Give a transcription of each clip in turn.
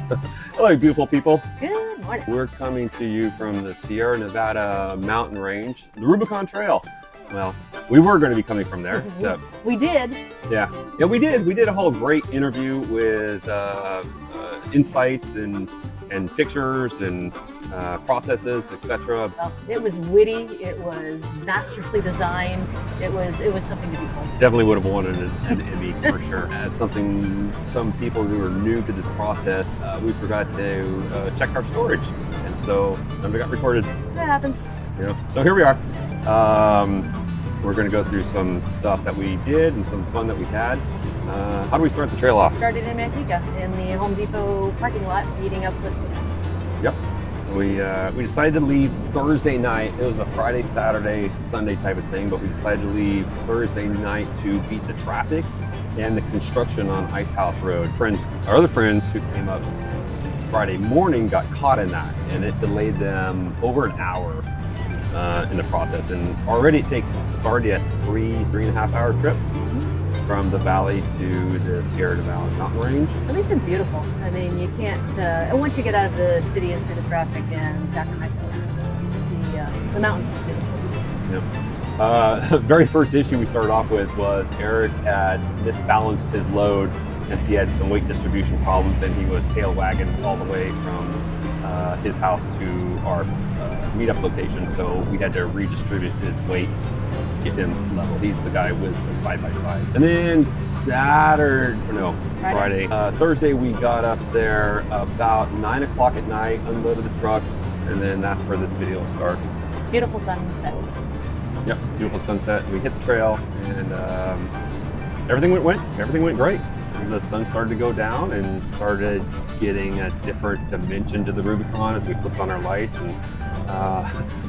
Hello, beautiful people. Good morning. We're coming to you from the Sierra Nevada mountain range, the Rubicon Trail. Well, we were going to be coming from there, except We did. yeah, we did. We did a whole great interview with insights and pictures and processes, etc. Well, it was witty. It was masterfully designed. It was something to behold. Definitely would have wanted an Emmy for sure. As some people who are new to this process, we forgot to check our storage, and so none of it got recorded. It happens. So here we are. We're going to go through some stuff that we did and some fun that we had. How do we start the trail off? Started in Manteca in the Home Depot parking lot, meeting up with some. Yep. We decided to leave Thursday night. It was a Friday, Saturday, Sunday type of thing, but we decided to leave Thursday night to beat the traffic and the construction on Ice House Road. Our other friends who came up Friday morning got caught in that, and it delayed them over an hour in the process. And already it takes already a 3.5 hour trip from the valley to the Sierra Nevada mountain range. At least it's beautiful. I mean, you can't. And once you get out of the city and through the traffic in Sacramento, the mountains is beautiful. Yeah. Very first issue we started off with was Eric had misbalanced his load, and he had some weight distribution problems, and he was tail wagging all the way from his house to our meetup location. So we had to redistribute his weight to get him level. He's the guy with the side-by-side. And then Friday. Thursday we got up there about 9 o'clock at night, unloaded the trucks, and then that's where this video will start. Beautiful sunset. Yep, beautiful sunset. We hit the trail, and everything went great. The sun started to go down and started getting a different dimension to the Rubicon as we flipped on our lights. And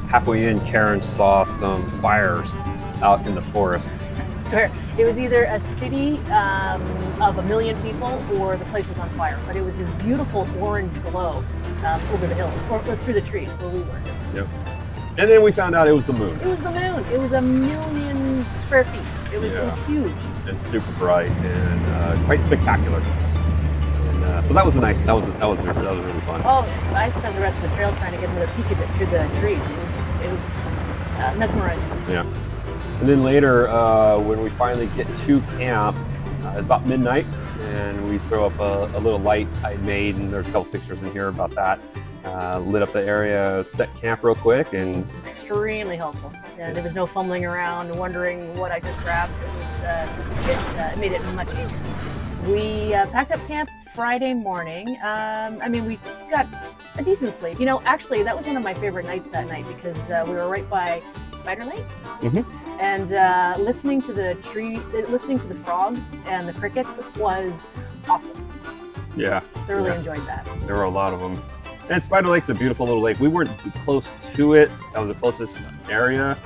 halfway in, Karen saw some fires out in the forest. I swear, it was either a city of 1 million people or the place was on fire. But it was this beautiful orange glow over the hills, or through the trees where we were. Yep. And then we found out it was the moon. It was the moon. It was 1 million square feet. It was huge. And super bright and quite spectacular. And so that was nice. That was really fun. Oh, I spent the rest of the trail trying to get another peek of it through the trees. It was mesmerizing. Yeah. And then later, when we finally get to camp, it's about midnight, and we throw up a little light I made, and there's a couple pictures in here about that. Lit up the area, set camp real quick, and extremely helpful. There was no fumbling around, wondering what I just grabbed. It made it much easier. We packed up camp Friday morning. We got a decent sleep. Actually, that was one of my favorite nights that night because we were right by Spider Lake, and listening to the frogs and the crickets was awesome. Yeah, thoroughly enjoyed that. There were a lot of them. And Spider Lake's a beautiful little lake. We weren't close to it. That was the closest area.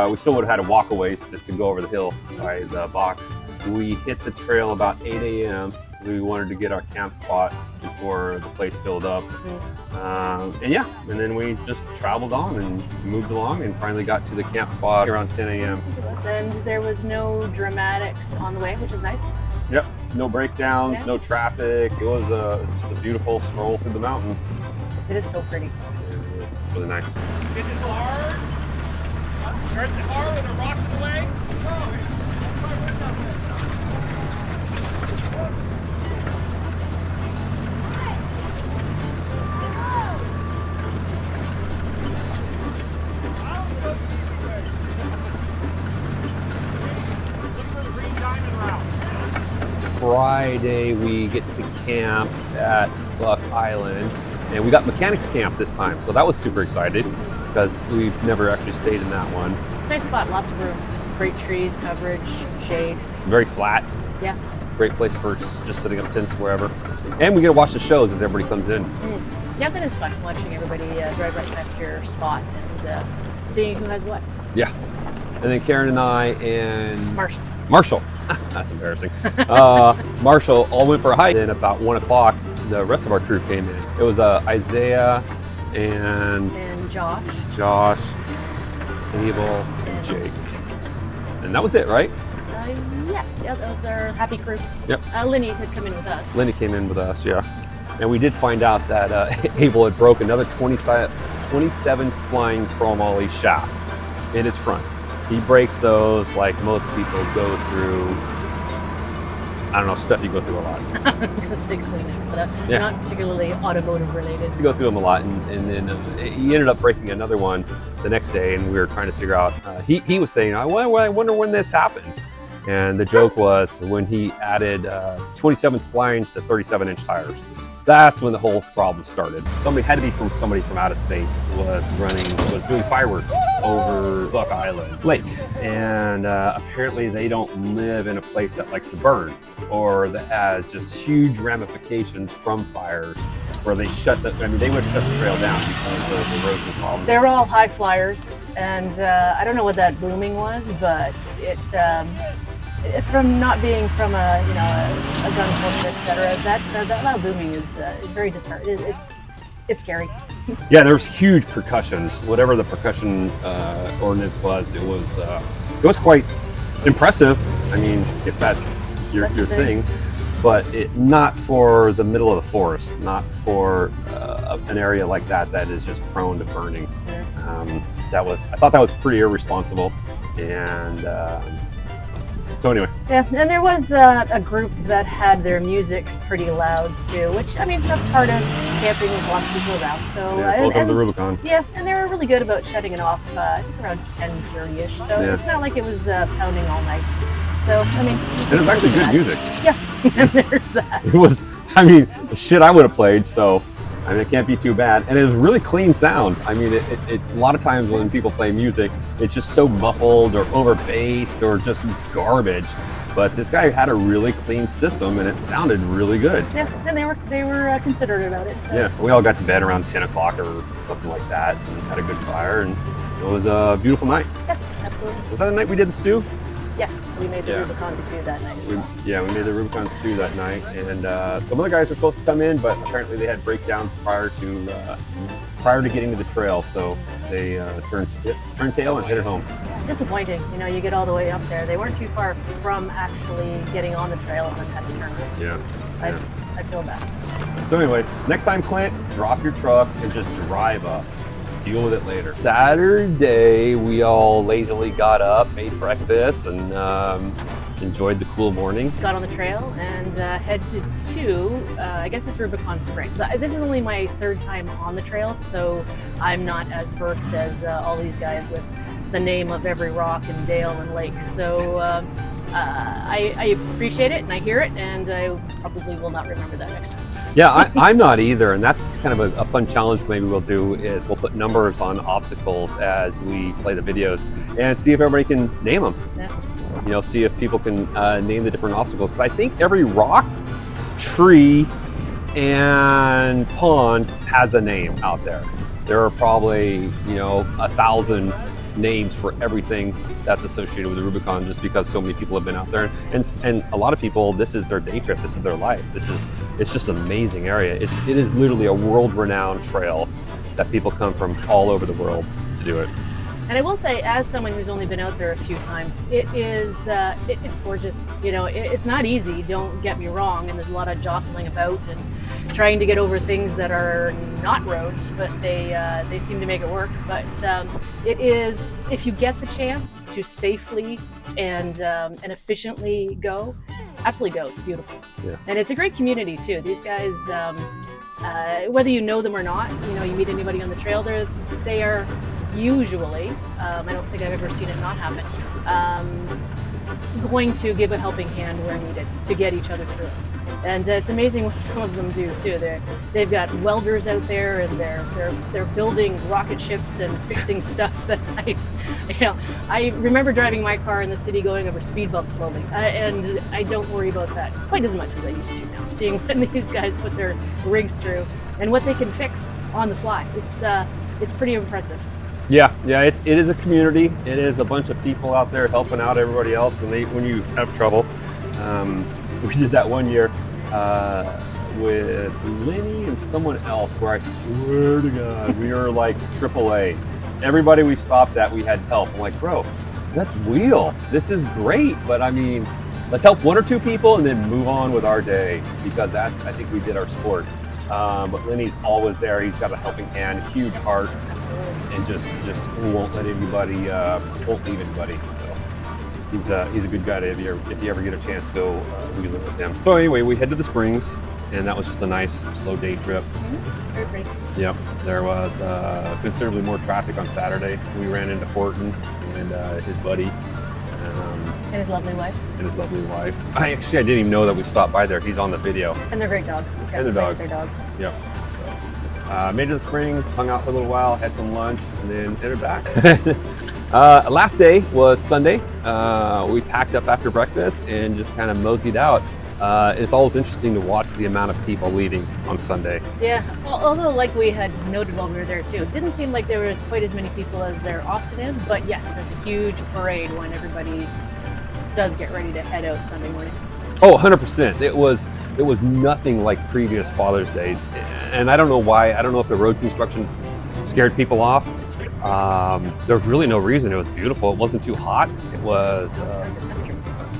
We still would have had to walk away just to go over the hill by the box. We hit the trail about 8 a.m. We wanted to get our camp spot before the place filled up. And then we just traveled on and moved along and finally got to the camp spot around 10 a.m. And there was no dramatics on the way, which is nice. Yep, no breakdowns, no traffic. It was just a beautiful stroll through the mountains. It is so pretty. It was really nice. Get it hard. Turn it hard with the rocks away. Friday, we get to camp at Buck Island, and we got mechanics camp this time, so that was super excited because we've never actually stayed in that one. It's a nice spot, lots of room, great trees, coverage, shade. Very flat. Yeah. Great place for just setting up tents wherever, and we get to watch the shows as everybody comes in. Yeah, that is fun watching everybody drive right past your spot and seeing who has what. Yeah, and then Karen and I and Marshall. That's embarrassing. Marshall all went for a hike. Then about 1 o'clock, the rest of our crew came in. It was Isaiah and Josh, Abel, and Jake. And that was it, right? Yes, that was our happy crew. Yep. Lenny had come in with us. Lenny came in with us, yeah. And we did find out that Abel had broke another 27 spline chromoly shaft in his front. He breaks those like most people go through. I don't know, stuff you go through a lot. I was going to say Kleenex, but not particularly automotive related. To go through them a lot, and then he ended up breaking another one the next day, and we were trying to figure out. He was saying, I wonder when this happened. And the joke was when he added 27 splines to 37-inch tires. That's when the whole problem started. Somebody had to be somebody from out of state was doing fireworks over Buck Island Lake. And apparently they don't live in a place that likes to burn or that has just huge ramifications from fires where they would shut the trail down because of the erosion problem. They were all high flyers, and I don't know what that booming was, but it's from not being from a gun culture, etc. That loud booming is very disheartening. It's scary. Yeah, there's huge percussions. Whatever the percussion ordinance was, it was quite impressive. I mean, if that's your thing, but not for the middle of the forest, not for an area like that is just prone to burning. Yeah. I thought that was pretty irresponsible, and so anyway. Yeah, and there was a group that had their music pretty loud too, which, I mean, that's part of camping with lots of people around. So yeah, welcome to Rubicon. Yeah, and they were really good about shutting it off, I think around 10:30ish. So it's not like it was pounding all night. So, I mean, it was actually good music. Yeah, and there's that. It was, I mean, the shit I would have played, so I mean, it can't be too bad. And it was really clean sound. I mean, a lot of times when people play music, it's just so muffled or over bassed or just garbage. But this guy had a really clean system, and it sounded really good. Yeah, and they were considerate about it. So. Yeah, we all got to bed around 10 o'clock or something like that, and had a good fire, and it was a beautiful night. Yeah, absolutely. Was that the night we did the stew? Yes, we made the Rubicon stew that night as well. Yeah, we made the Rubicon stew that night, and some other guys were supposed to come in, but apparently they had breakdowns prior to getting to the trail, so they turned tail and headed home. Yeah, disappointing. You know, you get all the way up there. They weren't too far from actually getting on the trail and then had to turn around. Yeah. I feel bad. So anyway, next time, Clint, drop your truck and just drive up. Deal with it later. Saturday, we all lazily got up, made breakfast, and enjoyed the cool morning. Got on the trail and headed to, I guess it's Rubicon Springs. This is only my third time on the trail, so I'm not as versed as all these guys with the name of every rock and dale and lake. So I appreciate it and I hear it, and I probably will not remember that next time. Yeah, I'm not either, and that's kind of a fun challenge maybe we'll do is we'll put numbers on obstacles as we play the videos and see if everybody can name them. Yeah. You know, see if people can name the different obstacles, because I think every rock, tree, and pond has a name out there. There are probably, 1,000 names for everything that's associated with the Rubicon, just because so many people have been out there, and a lot of people, this is their day trip, this is their life, it's just an amazing area. It is literally a world-renowned trail that people come from all over the world to do it. And I will say, as someone who's only been out there a few times, it's gorgeous. You know, it's not easy, don't get me wrong, and there's a lot of jostling about and trying to get over things that are not roads, but they seem to make it work. But it is, if you get the chance to safely and efficiently go, absolutely go. It's beautiful. Yeah. And it's a great community too. These guys, whether you know them or not, you meet anybody on the trail, they are usually, I don't think I've ever seen it not happen, going to give a helping hand where needed to get each other through it. And it's amazing what some of them do too. They've got welders out there, and they're building rocket ships and fixing stuff that I remember driving my car in the city going over speed bumps slowly, and I don't worry about that quite as much as I used to now. Seeing when these guys put their rigs through and what they can fix on the fly, it's pretty impressive. Yeah, it is a community. It is a bunch of people out there helping out everybody else when you have trouble. We did that one year with Lenny and someone else where I swear to God, we were like AAA. Everybody we stopped at, we had help. I'm like, bro, let's wheel. This is great, but I mean, let's help one or two people and then move on with our day, because I think we did our sport. But Lenny's always there. He's got a helping hand, huge heart, Absolutely. and just won't let anybody, won't leave anybody. So he's a good guy if you ever get a chance to go wheeling with him. So anyway, we head to the Springs, and that was just a nice slow day trip. Very pretty. Yep, there was considerably more traffic on Saturday. We ran into Horton and his buddy. And his lovely wife. And his lovely wife. I didn't even know that we stopped by there. He's on the video. And they're great dogs. You've got And to their play with dogs. Their dogs. Yep. So, made it to the Springs, hung out for a little while, had some lunch, and then headed back. Last day was Sunday. We packed up after breakfast and just kind of moseyed out. It's always interesting to watch the amount of people leaving on Sunday. Yeah, although like we had noted while we were there too, it didn't seem like there was quite as many people as there often is, but yes, there's a huge parade when everybody does get ready to head out Sunday morning. Oh, 100%. It was nothing like previous Father's Days. And I don't know why. I don't know if the road construction scared people off. There's really no reason. It was beautiful. It wasn't too hot. It was,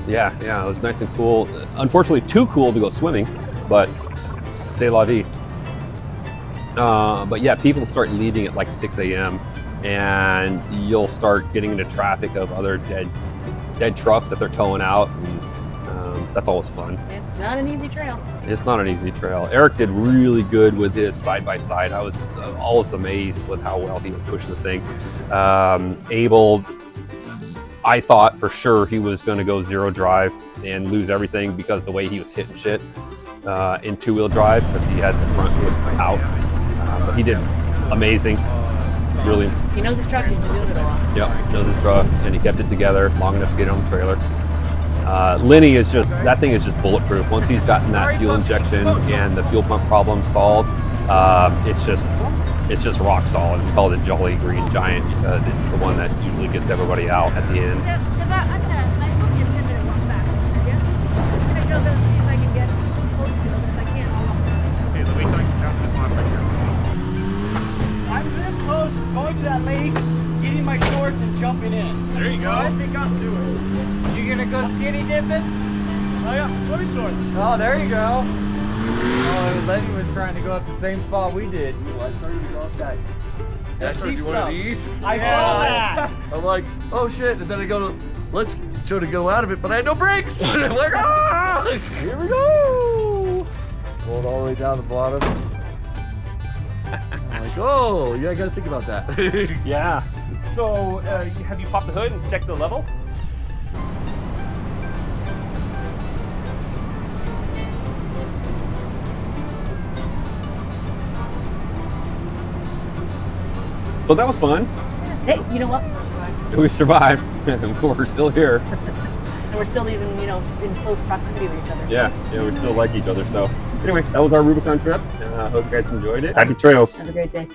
yeah, it was nice and cool. Unfortunately, too cool to go swimming, but c'est la vie. But yeah, people start leaving at like 6 a.m. and you'll start getting into traffic of other dead trucks that they're towing out. And, that's always fun. It's not an easy trail. It's not an easy trail. Eric did really good with his side-by-side. I was always amazed with how well he was pushing the thing. Abel, I thought for sure he was going to go zero drive and lose everything because the way he was hitting shit in two-wheel drive, because he had the front wheels out. But he did amazing. Really. He knows his truck. He's been doing it a while. Yep, knows his truck, and he kept it together long enough to get it on the trailer. Lenny is that thing is just bulletproof. Once he's gotten that fuel injection and the fuel pump problem solved, it's just rock solid. We call it a Jolly Green Giant because it's the one that usually gets everybody out at the end. Yeah, because I'm going to book you a 10-minute walk back. Yeah? I'm going to go there and see if I can get close to it. If I can't, I'll walk back. Okay, let me jump this one right here. I'm this close to going to that lake, getting my shorts and jumping in. There you go. I think I'll do it. You gonna go skinny dipping? Oh yeah, swim shorts. Oh, there you go. Oh, Lenny was trying to go up the same spot we did. I started to go up that. I started to do one of these. I saw that. I'm like, oh shit, and then I go to, let's try to go out of it, but I had no brakes. And I'm like, ah, here we go. Rolled all the way down the bottom. I'm like, oh, yeah, I gotta think about that. Yeah. So, have you popped the hood and checked the level? So that was fun. Hey, you know what? We're survived. We survived. We're still here. And we're still even, in close proximity with each other. So. Yeah, we still like each other. So anyway, that was our Rubicon trip. I hope you guys enjoyed it. Happy trails. Have a great day.